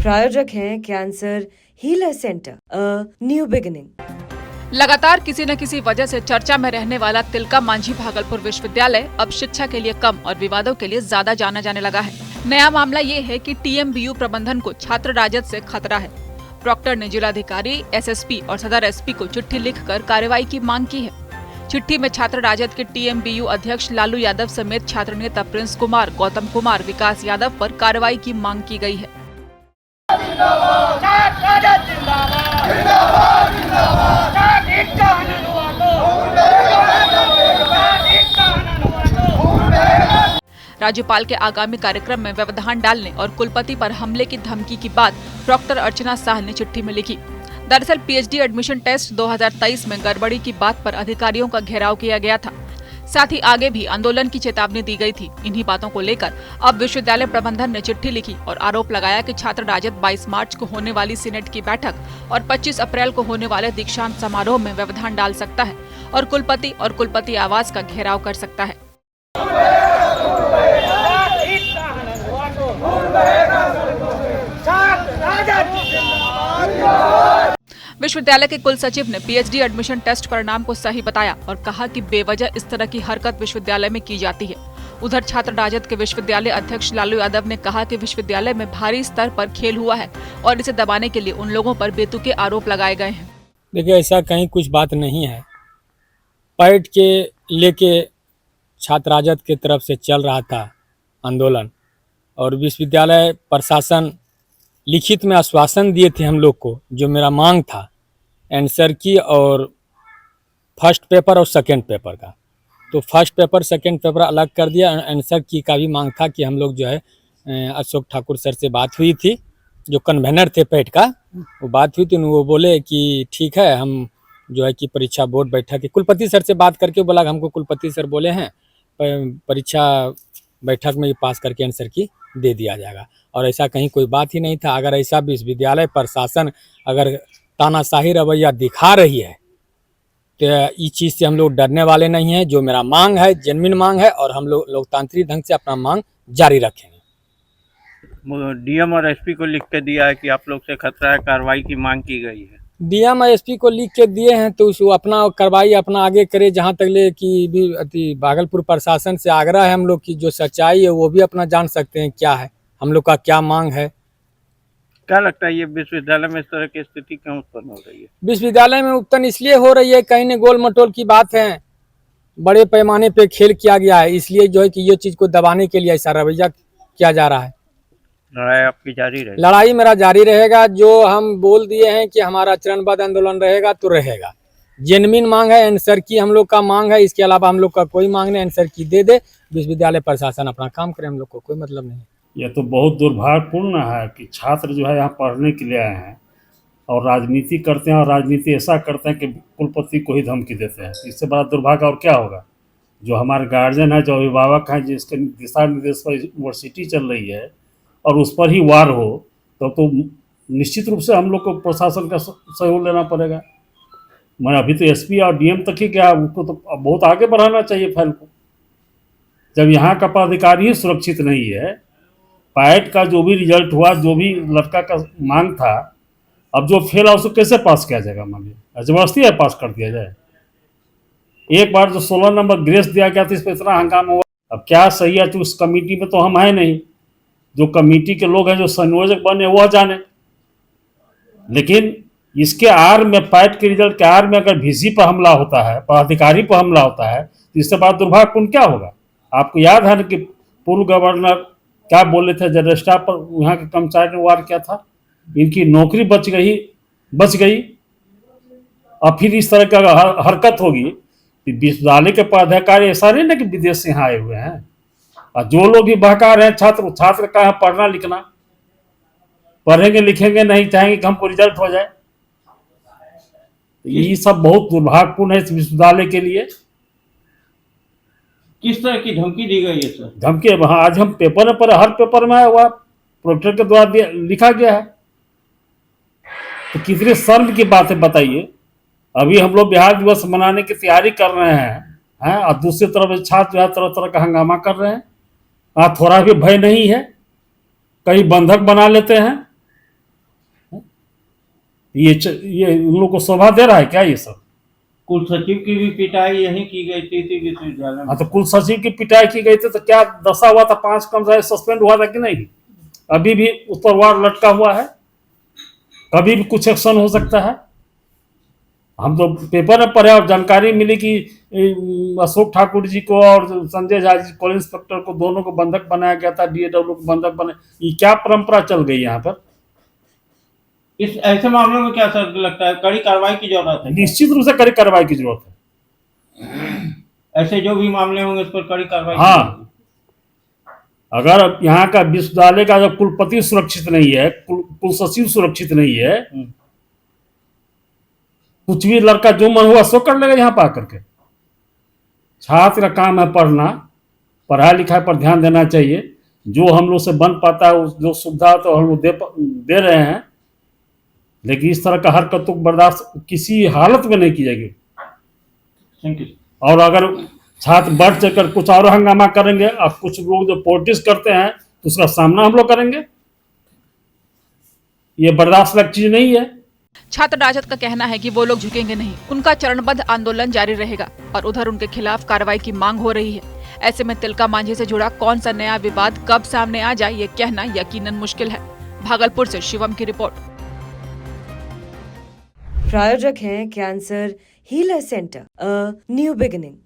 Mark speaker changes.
Speaker 1: प्रायोजक हैं cancer healer centre, a new beginning.
Speaker 2: लगातार किसी न किसी वजह से चर्चा में रहने वाला तिलका मांझी भागलपुर विश्वविद्यालय अब शिक्षा के लिए कम और विवादों के लिए ज्यादा जाना जाने लगा है। नया मामला ये है कि टीएमबीयू प्रबंधन को छात्र राजद से खतरा है। प्रॉक्टर ने जिलाधिकारी, एसएसपी और सदर एसपी को चिट्ठी लिखकर कार्रवाई की मांग की है। चिट्ठी में छात्र राजद के टीएमबीयू अध्यक्ष लालू यादव समेत छात्र नेता प्रिंस कुमार, गौतम कुमार, विकास यादव पर कार्रवाई की मांग की गई है। राज्यपाल के आगामी कार्यक्रम में व्यवधान डालने और कुलपति पर हमले की धमकी की बात प्रॉक्टर अर्चना शाह ने चिट्ठी में लिखी। दरअसल पीएचडी एडमिशन टेस्ट 2023 में गड़बड़ी की बात पर अधिकारियों का घेराव किया गया था। साथ ही आगे भी आंदोलन की चेतावनी दी गई थी। इन्हीं बातों को लेकर अब विश्वविद्यालय प्रबंधन ने चिट्ठी लिखी और आरोप लगाया कि छात्र राजद 22 मार्च को होने वाली सीनेट की बैठक और 25 अप्रैल को होने वाले दीक्षांत समारोह में व्यवधान डाल सकता है और कुलपति आवास का घेराव कर सकता है। विश्वविद्यालय के कुल सचिव ने पीएचडी एडमिशन टेस्ट परिणाम को सही बताया और कहा कि बेवजह इस तरह की हरकत विश्वविद्यालय में की जाती है। उधर छात्र राजद के विश्वविद्यालय अध्यक्ष लालू यादव ने कहा कि विश्वविद्यालय में भारी स्तर पर खेल हुआ है और इसे दबाने के लिए उन लोगों पर बेतुके आरोप लगाए गए हैं।
Speaker 3: देखिए, ऐसा कहीं कुछ बात नहीं है। पैट के लेके छात्र राजद की तरफ से चल रहा था आंदोलन और विश्वविद्यालय प्रशासन लिखित में आश्वासन दिए थे हम लोग को, जो मेरा मांग था आंसर की और फर्स्ट पेपर और सेकंड पेपर का। तो फर्स्ट पेपर सेकंड पेपर अलग कर दिया। आंसर की का भी मांग था कि हम लोग जो है अशोक ठाकुर सर से बात हुई थी, जो कन्वेनर थे पैट का, वो बात हुई थी। वो बोले कि ठीक है, हम जो है कि परीक्षा बोर्ड बैठक कुलपति सर से बात करके बोला, हमको कुलपति सर बोले हैं परीक्षा बैठक में पास करके आंसर की दे दिया जाएगा। और ऐसा कहीं कोई बात ही नहीं था। अगर ऐसा विश्वविद्यालय प्रशासन अगर तानाशाही रवैया दिखा रही है तो इस चीज़ से हम लोग डरने वाले नहीं हैं। जो मेरा मांग है जेन्युइन मांग है और हम लोग लोकतांत्रिक ढंग से अपना मांग जारी रखेंगे।
Speaker 4: डीएम और एसपी को लिख के दिया है कि आप लोग से खतरा है, कार्रवाई की मांग की गई है।
Speaker 3: डीएम और एसपी को लिख के दिए हैं तो उसको अपना कार्रवाई अपना आगे करे। जहाँ तक ले कि भी भागलपुर प्रशासन से आग्रह है हम लोग की जो सच्चाई है वो भी अपना जान सकते हैं क्या है, हम लोग का क्या मांग है।
Speaker 4: क्या लगता है ये विश्वविद्यालय में इस तरह की स्थिति क्यों उत्पन्न हो रही है?
Speaker 3: विश्वविद्यालय में उत्पन्न इसलिए हो रही है, कहीं ने गोल मटोल की बात है, बड़े पैमाने पे खेल किया गया है, इसलिए जो है कि ये चीज़ को दबाने के लिए ऐसा रवैया किया जा रहा है।
Speaker 4: लड़ाई आपकी जारी रहेगी?
Speaker 3: लड़ाई मेरा जारी रहेगा। जो हम बोल दिए हैं कि हमारा चरणबद्ध आंदोलन रहेगा तो रहेगा। जेन्युइन मांग है, आंसर की हम लोग का मांग है, इसके अलावा हम लोग का कोई मांग नहीं। आंसर की दे दे, विश्वविद्यालय प्रशासन अपना काम करे, हम लोग को कोई मतलब नहीं।
Speaker 5: यह तो बहुत दुर्भाग्यपूर्ण है कि छात्र जो है यहाँ पढ़ने के लिए आए हैं और राजनीति करते हैं और राजनीति ऐसा करते हैं कि कुलपति को ही धमकी देते हैं। इससे बड़ा दुर्भाग्य और क्या होगा? जो हमारे गार्जियन है, जो अभिभावक हैं, जिसके दिशा निर्देश पर यूनिवर्सिटी चल रही है और उस पर ही वार हो तो निश्चित रूप से हम लोग को प्रशासन का सहयोग लेना पड़ेगा। मैं अभी तो एसपी और डीएम तक ही गया, उसको तो बहुत आगे बढ़ाना चाहिए फाइल को। जब यहाँ का पदाधिकारी ही सुरक्षित नहीं है, पैट का जो भी रिजल्ट हुआ, जो भी लड़का का मांग था, अब जो फेल है उसको कैसे पास किया जाएगा? मान लीजिए जबरदस्ती है पास कर दिया जाए। एक बार जो 16 नंबर ग्रेस दिया गया था, इस पर इतना हंगामा हुआ। अब क्या सही है, तो उस कमेटी में तो हम है नहीं, जो कमेटी के लोग हैं, जो संयोजक बने वह जाने। लेकिन इसके आर में, पैट के रिजल्ट के आर में अगर वीसी पर हमला होता है, पदाधिकारी पर हमला होता है, तो इससे बाद दुर्भाग्यपूर्ण क्या होगा? आपको याद है कि पूर्व गवर्नर क्या बोले थे, जब रजिस्ट्रार पर यहाँ के कर्मचारी ने वार किया था, इनकी नौकरी बच गई। और फिर इस तरह की हरकत होगी। विश्वविद्यालय के पदाधिकारी ऐसा नहीं ना कि विदेश से यहाँ आए हुए हैं। और जो लोग भी बहका रहे हैं छात्र का पढ़ना लिखना, पढ़ेंगे लिखेंगे नहीं, चाहेंगे कि हमको रिजल्ट हो जाए। तो यही सब बहुत दुर्भाग्यपूर्ण है इस विश्वविद्यालय के लिए।
Speaker 4: किस तरह की धमकी दी गई है सर?
Speaker 5: धमकी आज हम पेपर पर, हर पेपर में आया हुआ प्रोफेसर के द्वारा लिखा गया है। तो कितने शर्म की बात है बताइए। अभी हम लोग बिहार दिवस मनाने की तैयारी कर रहे हैं और दूसरी तरफ छात्र जो है तरह तरह का हंगामा कर रहे हैं। थोड़ा भी भय नहीं है, कहीं बंधक बना लेते हैं। ये उन लोग को शोभा दे रहा है क्या ये सब?
Speaker 4: कुल सचिव की भी पिटाई यहीं की गई थी इसी विश्वविद्यालय में।
Speaker 5: हाँ, तो कुल सचिव की पिटाई की गई थी तो क्या दशा हुआ था? 5 कम से सस्पेंड हुआ था कि नहीं? अभी भी उस पर वार लटका हुआ है, कभी भी कुछ एक्शन हो सकता है। हम तो पेपर में पढ़े और जानकारी मिली कि अशोक ठाकुर जी को और संजय झा जी कॉलेज इंस्पेक्टर को दोनों को बंधक बनाया गया था, DAW को बंधक बनाया। ये क्या परंपरा चल गई यहाँ पर?
Speaker 4: इस ऐसे मामलों में क्या सर लगता है कड़ी कार्रवाई की जरूरत है?
Speaker 5: निश्चित रूप से कड़ी कार्रवाई की जरूरत है।
Speaker 4: ऐसे जो भी मामले होंगे उस पर कड़ी कार्रवाई।
Speaker 5: हाँ, अगर यहाँ का विश्वविद्यालय का जब कुलपति सुरक्षित नहीं है, कुल सचिव सुरक्षित नहीं है, कुछ भी लड़का जो मन हुआ सो कर लेगा यहाँ पर आकर के। छात्र का काम है पढ़ना, पढ़ाई लिखाई पर ध्यान देना चाहिए। जो हम लोग से बन पाता है, जो सुविधा तो हम लोग दे रहे हैं, लेकिन इस तरह का हरकतों को बर्दाश्त किसी हालत में नहीं की जाएगी।
Speaker 4: Thank you.
Speaker 5: और अगर छात्र बढ़ चढ़कर कुछ और हंगामा करेंगे और कुछ लोग जो पॉलिटिक्स करते हैं तो उसका सामना हम लोग करेंगे। ये बर्दाश्त लायक चीज नहीं है।
Speaker 2: छात्र राजद का कहना है कि वो लोग झुकेंगे नहीं, उनका चरणबद्ध आंदोलन जारी रहेगा और उधर उनके खिलाफ कार्रवाई की मांग हो रही है। ऐसे में तिलका मांझी से जुड़ा कौन सा नया विवाद कब सामने आ जाए ये कहना यकीनन मुश्किल है। भागलपुर से शिवम की रिपोर्ट।
Speaker 1: प्रायोजक हैं cancer healer centre, a new beginning.